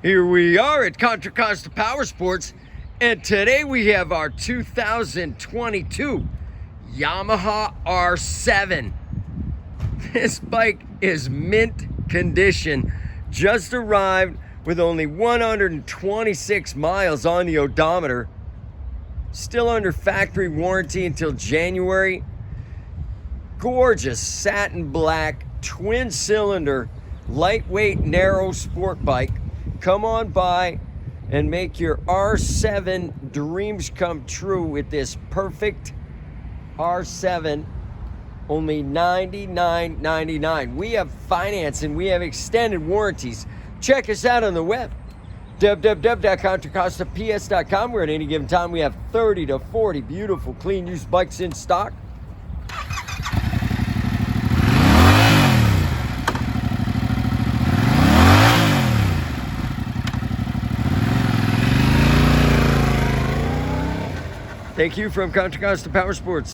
Here we are at Contra Costa Powersports, and today we have our 2022 Yamaha R7. This bike is mint condition, just arrived with only 126 miles on the odometer, still under factory warranty until January. Gorgeous satin black, twin cylinder, lightweight, narrow sport bike. Come on by and make your R7 dreams come true with this perfect R7, only $99.99. We have financing, we have extended warranties. Check us out on the web, www.contracostaps.com, where at any given time we have 30 to 40 beautiful, clean, used bikes in stock. Thank you from Contra Costa Powersports.